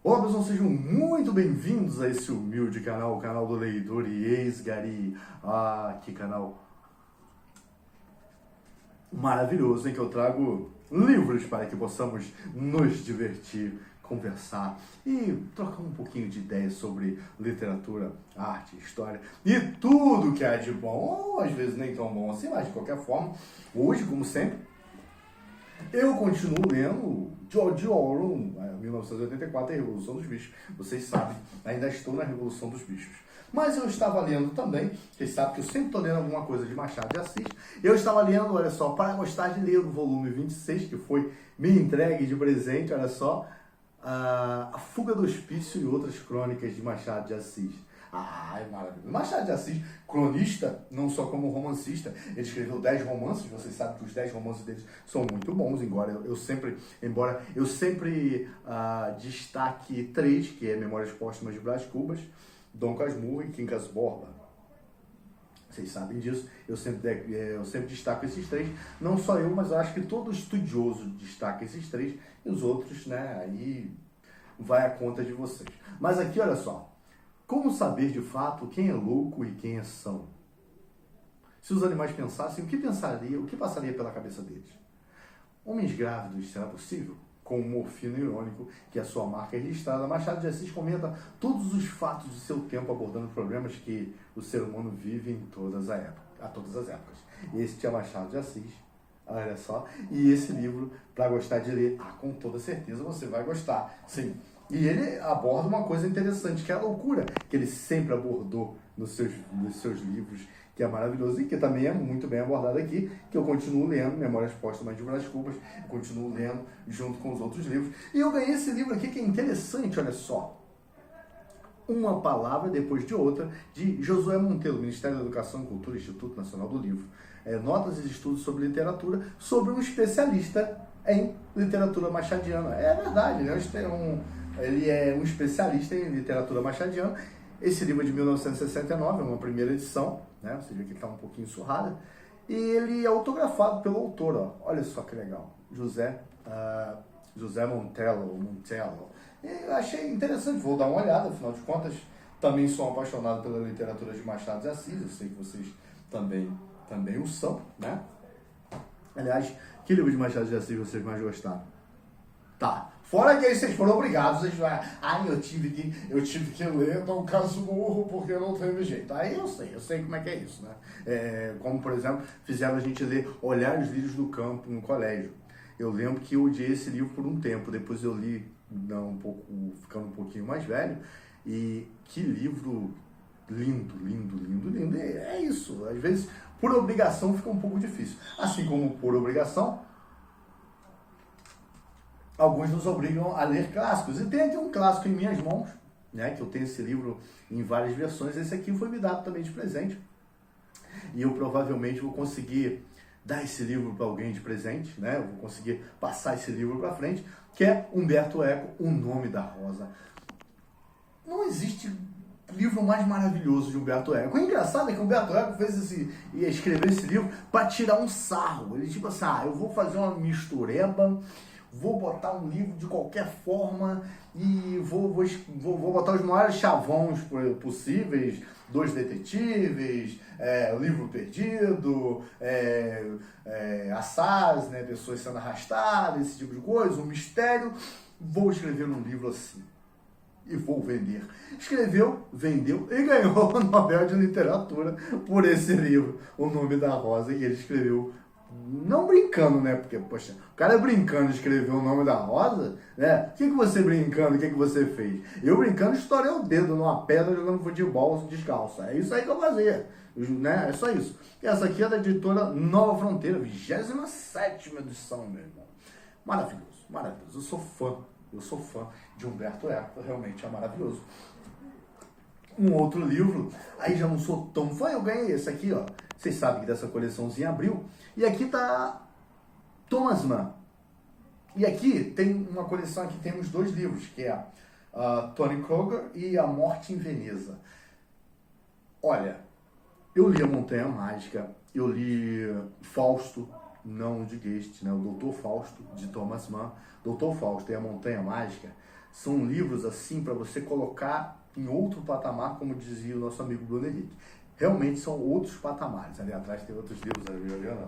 Olá pessoal, sejam muito bem-vindos a esse humilde canal, o canal do Leitor e Ex-Gari. Que canal maravilhoso, em que eu trago livros para que possamos nos divertir, conversar e trocar um pouquinho de ideias sobre literatura, arte, história e tudo que há de bom, ou às vezes nem tão bom assim, mas de qualquer forma, hoje, como sempre, eu continuo lendo George Orwell, 1984, A Revolução dos Bichos. Vocês sabem, ainda estou na Revolução dos Bichos. Mas eu estava lendo também, vocês sabem que eu sempre estou lendo alguma coisa de Machado de Assis. Eu estava lendo, olha só, para gostar de ler o volume 26, que foi me entregue de presente, olha só, A Fuga do Hospício e Outras Crônicas de Machado de Assis. É maravilhoso. Machado de Assis, cronista, não só como romancista, ele escreveu 10 romances, vocês sabem que os 10 romances deles são muito bons, embora eu sempre destaque 3, que é Memórias Póstumas de Brás Cubas, Dom Casmurro e Quincas Borba. Vocês sabem disso, eu sempre destaco esses 3, não só eu, mas eu acho que todo estudioso destaca esses 3, e os outros, né, aí vai a conta de vocês. Mas aqui, olha só, como saber de fato quem é louco e quem é são? Se os animais pensassem, o que passaria pela cabeça deles? Homens grávidos, será possível? Com humor fino e irônico, que a sua marca é registrada, Machado de Assis comenta todos os fatos de seu tempo, abordando problemas que o ser humano vive a todas as épocas. Este é Machado de Assis, olha só, e esse livro, para gostar de ler, com toda certeza você vai gostar, sim. E ele aborda uma coisa interessante, que é a loucura, que ele sempre abordou nos seus livros, que é maravilhoso e que também é muito bem abordado aqui, que eu continuo lendo, Memórias Póstumas de Brás Cubas, eu continuo lendo junto com os outros livros. E eu ganhei esse livro aqui, que é interessante, olha só. Uma palavra depois de outra, de Josué Monteiro, Ministério da Educação e Cultura, Instituto Nacional do Livro. Notas e estudos sobre literatura, sobre um especialista em literatura machadiana. É verdade, né? Ele é um especialista em literatura machadiana. Esse livro é de 1969, é uma primeira edição, né? Você vê que ele está um pouquinho surrada. E ele é autografado pelo autor, ó. Olha só que legal. José Montello. Eu achei interessante, vou dar uma olhada, afinal de contas, também sou apaixonado pela literatura de Machado de Assis, eu sei que vocês também o são, né? Aliás, que livro de Machado de Assis vocês mais gostaram? Tá. Fora que aí vocês foram obrigados, vocês vão, eu tive que ler Dom Casmurro porque não teve jeito. Aí eu sei como é que é isso, né? Como, por exemplo, fizeram a gente ler Olhares Lírios do Campo no colégio. Eu lembro que eu odiei esse livro por um tempo, depois eu li, ficando um pouquinho mais velho, e que livro lindo. E é isso, às vezes, por obrigação fica um pouco difícil. Assim como por obrigação, alguns nos obrigam a ler clássicos. E tem aqui um clássico em minhas mãos, né, que eu tenho esse livro em várias versões. Esse aqui foi me dado também de presente. E eu provavelmente vou conseguir dar esse livro para alguém de presente, né? Eu vou conseguir passar esse livro para frente, que é Humberto Eco, O Nome da Rosa. Não existe livro mais maravilhoso de Humberto Eco. O engraçado é que Humberto Eco escreveu esse livro para tirar um sarro. Ele tipo assim, eu vou fazer uma mistureba, vou botar um livro de qualquer forma e vou botar os maiores chavões possíveis, Dois Detetives, O Livro Perdido, assaz, né, pessoas sendo arrastadas, esse tipo de coisa, um mistério. Vou escrever um livro assim e vou vender. Escreveu, vendeu e ganhou o Nobel de Literatura por esse livro, O Nome da Rosa, e ele escreveu. Não brincando, né? Porque, poxa, o cara brincando escreveu O Nome da Rosa, né? O que você brincando, o que você fez? Eu brincando estourei o dedo numa pedra jogando futebol descalço. É isso aí que eu fazia, né? É só isso. E essa aqui é da editora Nova Fronteira, 27ª edição, meu irmão. Maravilhoso, maravilhoso. Eu sou fã de Humberto Eco, realmente é maravilhoso. Um outro livro, aí já não sou tão fã, eu ganhei esse aqui, ó. Vocês sabem que dessa coleçãozinha abriu. E aqui tá Thomas Mann. E aqui tem uma coleção, aqui temos 2 livros, que é Tony Kroger e A Morte em Veneza. Olha, eu li A Montanha Mágica, eu li Fausto, não de Goethe, né? O Doutor Fausto, de Thomas Mann. Doutor Fausto e A Montanha Mágica São livros assim para você colocar em outro patamar, como dizia o nosso amigo Bruno Henrique. Realmente são outros patamares. Ali atrás tem outros livros ali olhando.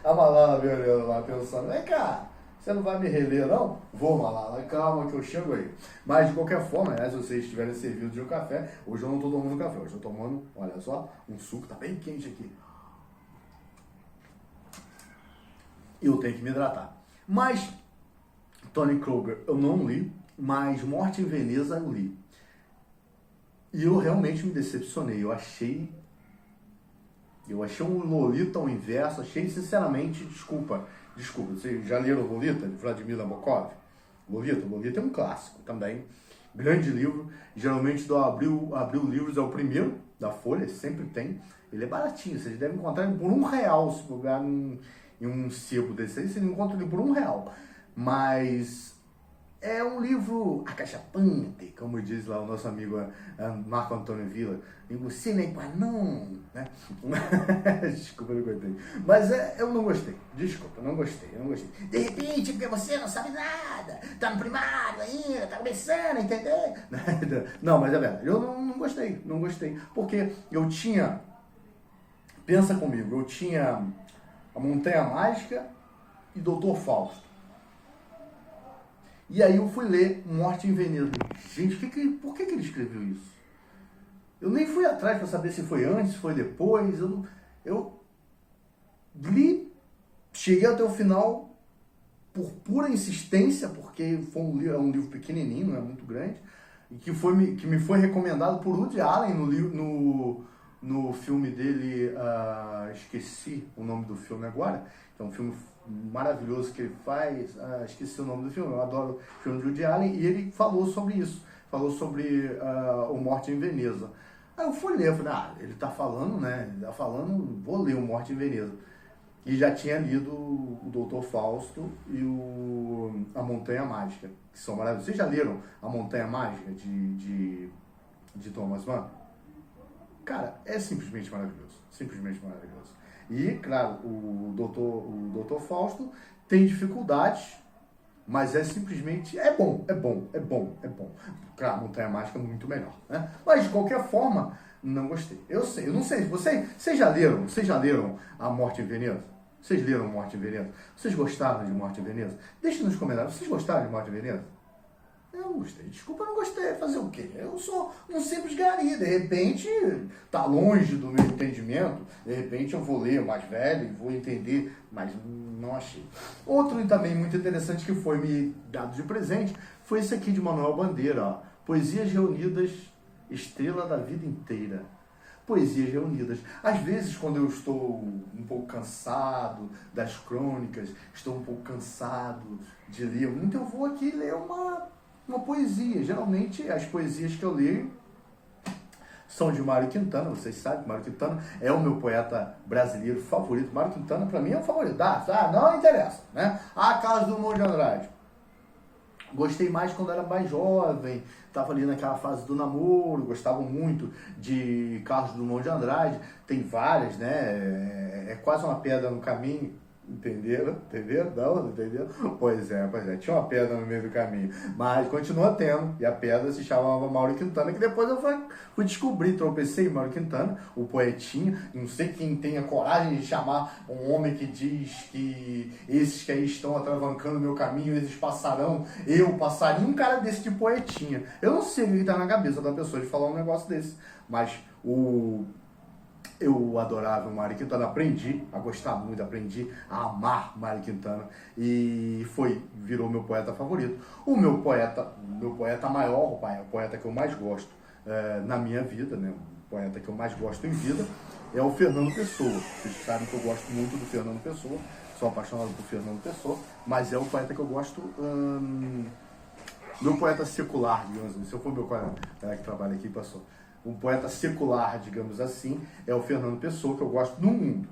A Malala me olhando lá pensando, vem cá, você não vai me reler não? Vou, Malala, calma que eu chego aí. Mas de qualquer forma, se vocês estiverem servindo de um café, hoje eu não estou tomando café, hoje eu estou tomando, olha só, um suco, tá bem quente aqui. E eu tenho que me hidratar. Mas Tony Kroger eu não li, mas Morte em Veneza eu li. E eu realmente me decepcionei. Eu achei um Lolita ao inverso. Achei, sinceramente, desculpa. Vocês já leram Lolita, de Vladimir Nabokov? Lolita é um clássico também. Grande livro. Geralmente do Abril Livros é o primeiro da Folha, sempre tem. Ele é baratinho, vocês devem encontrar ele por R$1 se pegar em um sebo desse aí, você encontra ele por R$1. Mas é um livro acachapante, como diz lá o nosso amigo Marco Antônio Villa, livro sine qua non, né? Desculpa, eu não gostei. Mas eu não gostei, desculpa, eu não gostei. De repente, porque você não sabe nada, tá no primário ainda, tá começando a entender. Não, mas é verdade, eu não gostei, porque eu tinha, pensa comigo, eu tinha A Montanha Mágica e Doutor Fausto. E aí eu fui ler Morte em Veneza. Gente, por que ele escreveu isso? Eu nem fui atrás para saber se foi antes, se foi depois. Eu li, cheguei até o final por pura insistência, porque é um livro pequenininho, não é muito grande, e que me foi recomendado por Woody Allen no filme dele, esqueci o nome do filme agora, é um filme maravilhoso que ele faz, esqueci o nome do filme, eu adoro o filme de Woody Allen, e ele falou sobre isso, falou sobre o Morte em Veneza. Aí eu fui ler, eu falei, ele tá falando, né, vou ler o Morte em Veneza. E já tinha lido o Doutor Fausto e A Montanha Mágica, que são maravilhosos. Vocês já leram A Montanha Mágica de Thomas Mann? Cara, é simplesmente maravilhoso, E, claro, o Doutor Fausto tem dificuldades, mas é simplesmente, é bom. Claro, a Montanha Mágica é muito melhor, né? Mas, de qualquer forma, não gostei. Eu não sei, vocês já leram A Morte em Veneza? Vocês leram Morte em Veneza? Vocês gostaram de Morte em Veneza? Deixem nos comentários, vocês gostaram de Morte em Veneza? Eu não gostei, desculpa, eu não gostei. Fazer o quê? Eu sou um simples gari, de repente tá longe do meu entendimento, de repente eu vou ler mais velho e vou entender, mas não achei. Outro também muito interessante que foi me dado de presente foi esse aqui de Manuel Bandeira, ó. Poesias Reunidas, Estrela da Vida Inteira. Poesias reunidas. Às vezes, quando eu estou um pouco cansado das crônicas, estou um pouco cansado de ler muito, eu vou aqui ler uma poesia. Geralmente, as poesias que eu leio são de Mário Quintana. Vocês sabem que Mário Quintana é o meu poeta brasileiro favorito. Mário Quintana, para mim, é o favorito. Não interessa, né? Carlos Drummond de Andrade. Gostei mais quando era mais jovem, estava ali naquela fase do namoro, gostava muito de Carlos Drummond de Andrade, tem várias, né? É quase uma pedra no caminho, entenderam? Não, entenderam? Pois é, tinha uma pedra no meio do caminho, mas continua tendo, e a pedra se chamava Mauro Quintana, que depois eu fui descobrir, tropecei em Mauro Quintana, o poetinho, não sei quem tem a coragem de chamar um homem que diz que esses que aí estão atravancando o meu caminho, eles passarão, eu passaria, um cara desse de poetinha. Eu não sei o que está na cabeça da pessoa de falar um negócio desse, mas eu adorava o Mário Quintana, aprendi a gostar muito, aprendi a amar Mário Quintana e virou meu poeta favorito. O meu poeta maior, o poeta que eu mais gosto na minha vida, né? O poeta que eu mais gosto em vida é o Fernando Pessoa. Vocês sabem que eu gosto muito do Fernando Pessoa, sou apaixonado por Fernando Pessoa, mas é o poeta que eu gosto, meu poeta secular, digamos assim. Se eu for meu colega que trabalha aqui, passou. Um poeta secular, digamos assim, é o Fernando Pessoa, que eu gosto no mundo.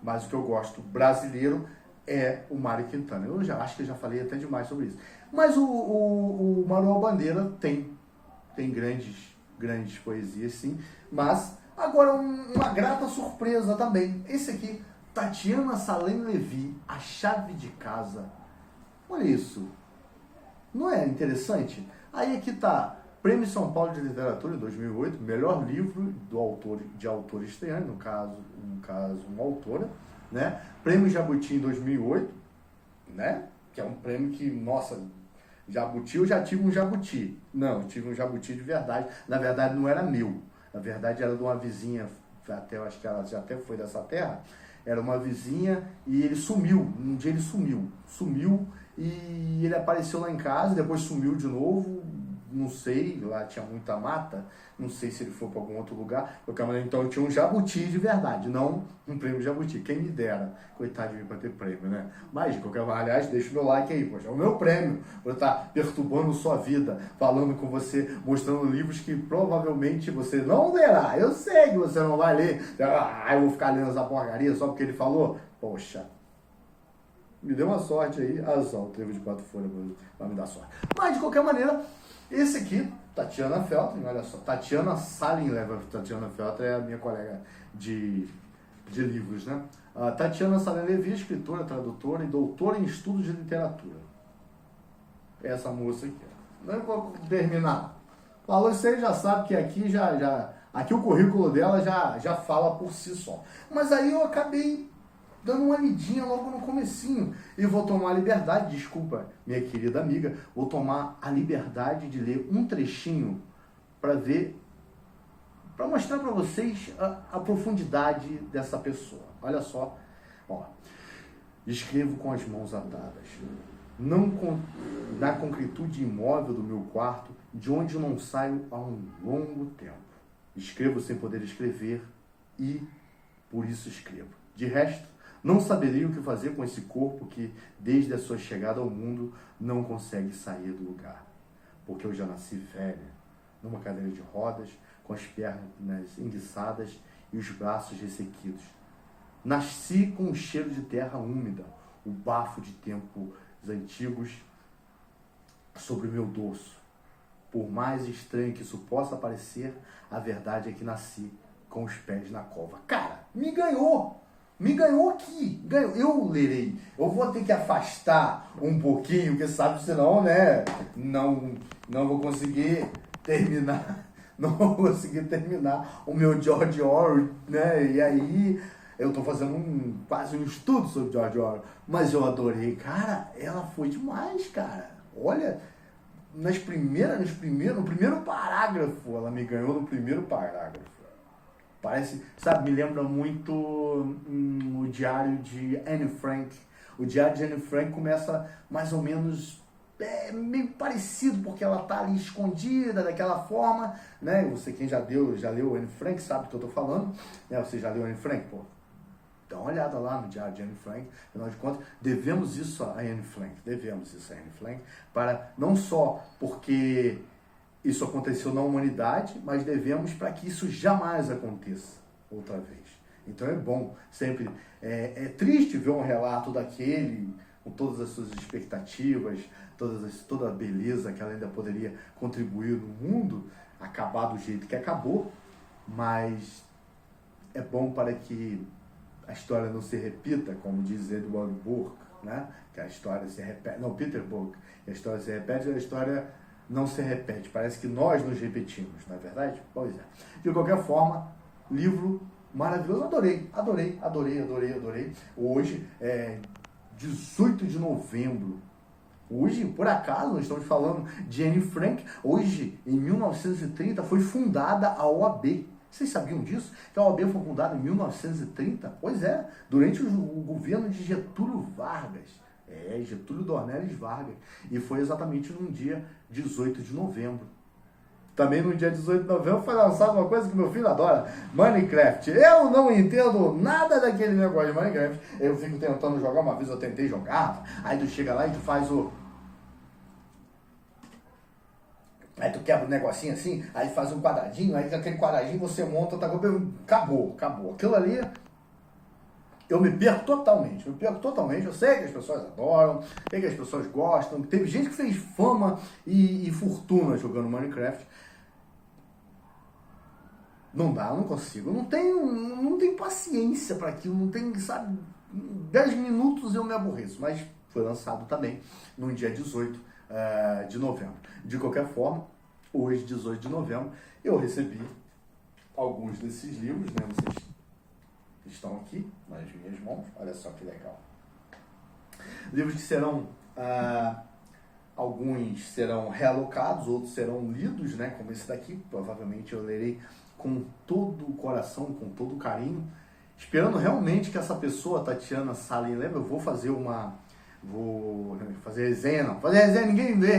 Mas o que eu gosto brasileiro é o Mário Quintana. Eu acho que eu já falei até demais sobre isso. Mas o Manuel Bandeira tem grandes poesias, sim. Mas, agora, uma grata surpresa também. Esse aqui, Tatiana Salem Levi, A Chave de Casa. Olha isso. Não é interessante? Aí aqui tá, Prêmio São Paulo de Literatura em 2008, melhor livro do autor, de autor estreante, no caso uma autora, né? Prêmio Jabuti em 2008, né? Que é um prêmio que, nossa, Jabuti, eu já tive um Jabuti. Não, eu tive um Jabuti de verdade. Na verdade, não era meu. Na verdade, era de uma vizinha, até, eu acho que ela já até foi dessa terra. Era uma vizinha e ele sumiu. Um dia ele sumiu e ele apareceu lá em casa, depois sumiu de novo. Não sei, lá tinha muita mata, não sei se ele foi para algum outro lugar. Então eu tinha um jabuti de verdade, não um prêmio jabuti. Quem me dera, coitado de mim para ter prêmio, né? Mas, de qualquer maneira, aliás, deixa o meu like aí, poxa, é o meu prêmio por estar perturbando sua vida, falando com você, mostrando livros que provavelmente você não lerá. Eu sei que você não vai ler. Eu vou ficar lendo essa porcaria só porque ele falou. Poxa, me deu uma sorte aí, azar, o trevo de 4 folhas vai me dar sorte. Mas, de qualquer maneira, esse aqui, Tatiana Feltrin, olha só, Tatiana Salenlever. Tatiana Feltrin é a minha colega de livros, né? Tatiana Salenlever, escritora, tradutora e doutora em estudos de literatura. Essa moça aqui. Não vou terminar. Falou isso aí, já sabe que aqui aqui o currículo dela já fala por si só. Mas aí eu acabei dando uma lidinha logo no comecinho. E vou tomar a liberdade, desculpa, minha querida amiga, vou tomar a liberdade de ler um trechinho para mostrar para vocês a profundidade dessa pessoa. Olha só, ó. Escrevo com as mãos atadas, na concretude imóvel do meu quarto, de onde eu não saio há um longo tempo. Escrevo sem poder escrever e por isso escrevo. De resto, não saberia o que fazer com esse corpo que, desde a sua chegada ao mundo, não consegue sair do lugar. Porque eu já nasci velha, numa cadeira de rodas, com as pernas enguiçadas e os braços ressequidos. Nasci com o cheiro de terra úmida, o bafo de tempos antigos sobre o meu dorso. Por mais estranho que isso possa parecer, a verdade é que nasci com os pés na cova. Cara, me ganhou! Me ganhou aqui, ganhou. Eu lerei. Eu vou ter que afastar um pouquinho, porque sabe, senão, né, não vou conseguir terminar. Não vou conseguir terminar o meu George Orwell, né? E aí eu tô fazendo quase um estudo sobre George Orwell. Mas eu adorei. Cara, ela foi demais, cara. Olha, no primeiro parágrafo, ela me ganhou no primeiro parágrafo. Parece, sabe, me lembra muito o diário de Anne Frank. O diário de Anne Frank começa mais ou menos meio parecido, porque ela tá ali escondida daquela forma, né? Você quem já leu Anne Frank sabe do que eu tô falando, né? Você já leu Anne Frank? Pô, dá uma olhada lá no diário de Anne Frank. Afinal de contas, devemos isso a Anne Frank, para não só porque isso aconteceu na humanidade, mas devemos para que isso jamais aconteça outra vez. Então é bom, sempre. É triste ver um relato daquele, com todas as suas expectativas, toda a beleza que ela ainda poderia contribuir no mundo, acabar do jeito que acabou, mas é bom para que a história não se repita, como diz Edward Burke, né? Que a história se repete. Não, Peter Burke. A história se repete, a história não se repete. Parece que nós nos repetimos, não é verdade? Pois é. De qualquer forma, livro maravilhoso. Adorei. Hoje é 18 de novembro. Hoje, por acaso, nós estamos falando de Anne Frank. Hoje, em 1930, foi fundada a OAB. Vocês sabiam disso? Que a OAB foi fundada em 1930? Pois é, durante o governo de Getúlio Vargas. Getúlio Dornelles Vargas. E foi exatamente no dia 18 de novembro. Também no dia 18 de novembro foi lançada uma coisa que meu filho adora, Minecraft. Eu não entendo nada daquele negócio de Minecraft. Eu fico tentando jogar, uma vez eu tentei jogar, aí tu chega lá e tu faz aí tu quebra um negocinho assim, aí faz um quadradinho, aí aquele quadradinho você monta, acabou. Aquilo ali, eu me perco totalmente. Eu sei que as pessoas adoram, sei que as pessoas gostam. Teve gente que fez fama e fortuna jogando Minecraft. Não dá, eu não consigo. Eu não tenho paciência para aquilo, não tenho, sabe, 10 minutos eu me aborreço. Mas foi lançado também no dia 18 de novembro. De qualquer forma, hoje, 18 de novembro, eu recebi alguns desses livros, né? Vocês estão aqui nas minhas mãos, olha só que legal. Livros que serão, alguns serão realocados, outros serão lidos, né? Como esse daqui, provavelmente eu lerei com todo o coração, com todo o carinho, esperando realmente que essa pessoa, Tatiana Salem, lembra? Eu vou fazer resenha, não. Fazer resenha, ninguém vê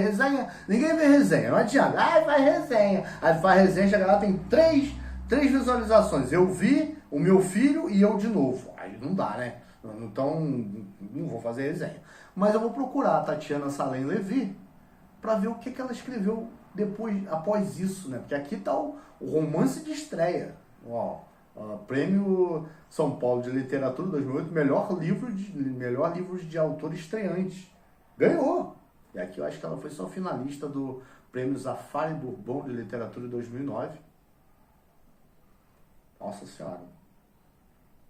resenha, não adianta. Faz resenha. Aí faz resenha, chega lá, tem três visualizações. Eu vi, o meu filho e eu de novo. Aí não dá, né? Então, não vou fazer resenha. Mas eu vou procurar a Tatiana Salem Levi para ver o que ela escreveu após isso, né? Porque aqui está o romance de estreia. Ó, Prêmio São Paulo de Literatura 2008, melhor livro de autor estreante. Ganhou! E aqui eu acho que ela foi só finalista do Prêmio Zafari Bourbon de Literatura 2009. Nossa Senhora.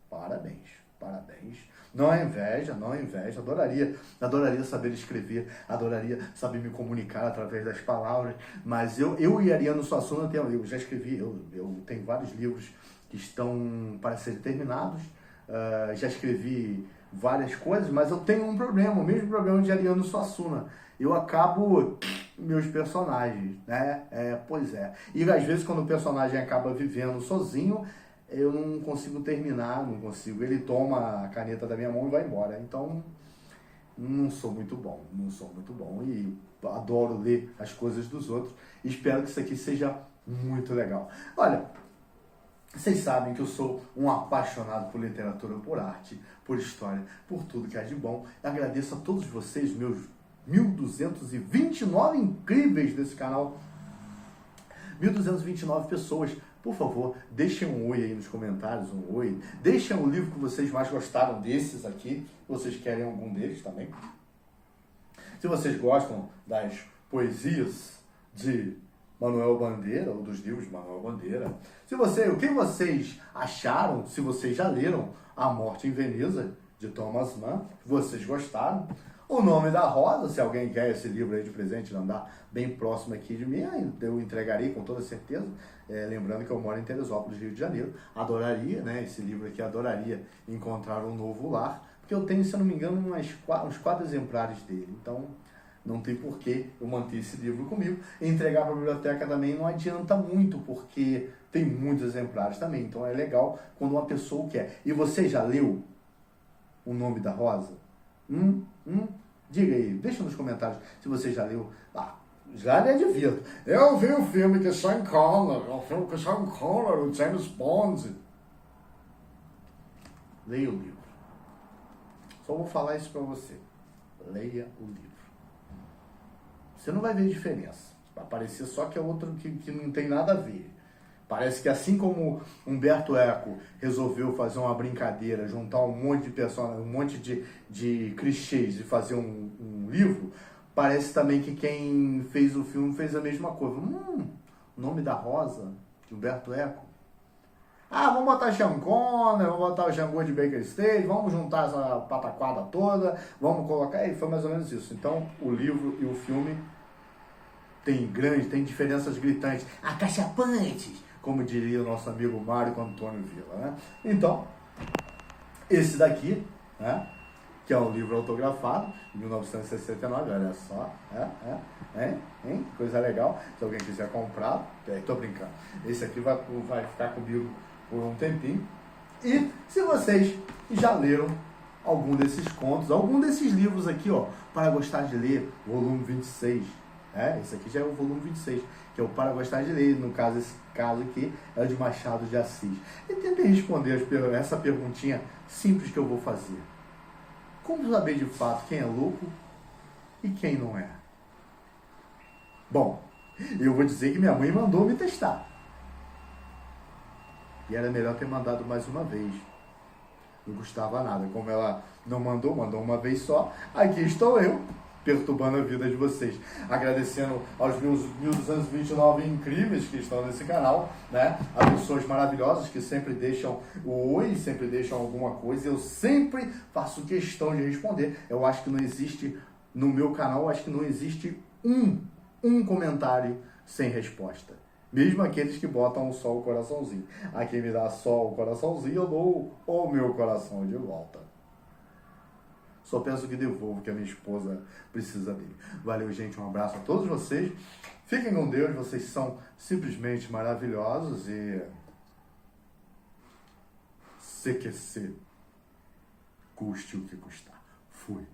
Parabéns. Não é inveja. Adoraria saber escrever, adoraria saber me comunicar através das palavras, mas eu e Ariano Suassuna, eu já escrevi, eu tenho vários livros que estão para serem terminados, já escrevi várias coisas, mas eu tenho um problema, o mesmo problema de Ariano Suassuna. Eu acabo meus personagens, né? Pois é. E às vezes quando o personagem acaba vivendo sozinho, eu não consigo terminar, ele toma a caneta da minha mão e vai embora. Então, não sou muito bom e adoro ler as coisas dos outros. Espero que isso aqui seja muito legal. Olha, vocês sabem que eu sou um apaixonado por literatura, por arte, por história, por tudo que é de bom. Eu agradeço a todos vocês, meus 1.229 incríveis desse canal. 1.229 pessoas. Por favor, deixem um oi aí nos comentários, um oi. Deixem o livro que vocês mais gostaram desses aqui. Vocês querem algum deles também. Se vocês gostam das poesias de Manuel Bandeira, ou dos livros de Manuel Bandeira. O que vocês acharam, se vocês já leram A Morte em Veneza, de Thomas Mann, vocês gostaram. O Nome da Rosa, se alguém quer esse livro aí de presente, andar bem próximo aqui de mim, eu entregarei com toda certeza. Lembrando que eu moro em Teresópolis, Rio de Janeiro. Adoraria, né? Esse livro aqui, adoraria encontrar um novo lar, porque eu tenho, se eu não me engano, uns 4 exemplares dele. Então, não tem porquê eu manter esse livro comigo. Entregar para a biblioteca também não adianta muito, porque tem muitos exemplares também. Então, é legal quando uma pessoa quer. E você já leu O Nome da Rosa? Diga aí, deixa nos comentários se você já leu. Já lhe advirto. Eu vi o filme que Sean Connery, o James Bond. Leia o livro. Só vou falar isso para você. Leia o livro. Você não vai ver diferença. Vai parecer só que é outro que não tem nada a ver. Parece que assim como Humberto Eco resolveu fazer uma brincadeira, juntar um monte de personagens, um monte de clichês e fazer um livro, parece também que quem fez o filme fez a mesma coisa. O Nome da Rosa, de Humberto Eco. Vamos botar Sean Connery, vamos botar o Django de Baker Street, vamos juntar essa pataquada toda, vamos colocar... E foi mais ou menos isso. Então, o livro e o filme tem diferenças gritantes, acachapantes, como diria o nosso amigo Mário Antônio Villa, né? Então, esse daqui, né, que é um livro autografado, de 1969, olha só, coisa legal, se alguém quiser comprar, tô brincando, esse aqui vai ficar comigo por um tempinho. E se vocês já leram algum desses contos, algum desses livros aqui, ó, Para Gostar de Ler, volume 26, esse aqui já é o volume 26, que é o Para Gostar de Ler, no caso, esse caso aqui é o de Machado de Assis. E tentem responder essa perguntinha simples que eu vou fazer. Como saber de fato quem é louco e quem não é? Bom, eu vou dizer que minha mãe mandou me testar. E era melhor ter mandado mais uma vez. Não custava nada. Como ela não mandou uma vez só, aqui estou eu, perturbando a vida de vocês. Agradecendo aos meus 1.229 incríveis que estão nesse canal, né? A pessoas maravilhosas que sempre deixam o oi, sempre deixam alguma coisa. Eu sempre faço questão de responder. Eu acho que não existe, no meu canal, acho que não existe um comentário sem resposta. Mesmo aqueles que botam só o coraçãozinho. A quem me dá só o coraçãozinho, eu dou o meu coração de volta. Só peço que devolvo, que a minha esposa precisa dele. Valeu, gente. Um abraço a todos vocês. Fiquem com Deus. Vocês são simplesmente maravilhosos e... CQC. Custe o que custar. Fui.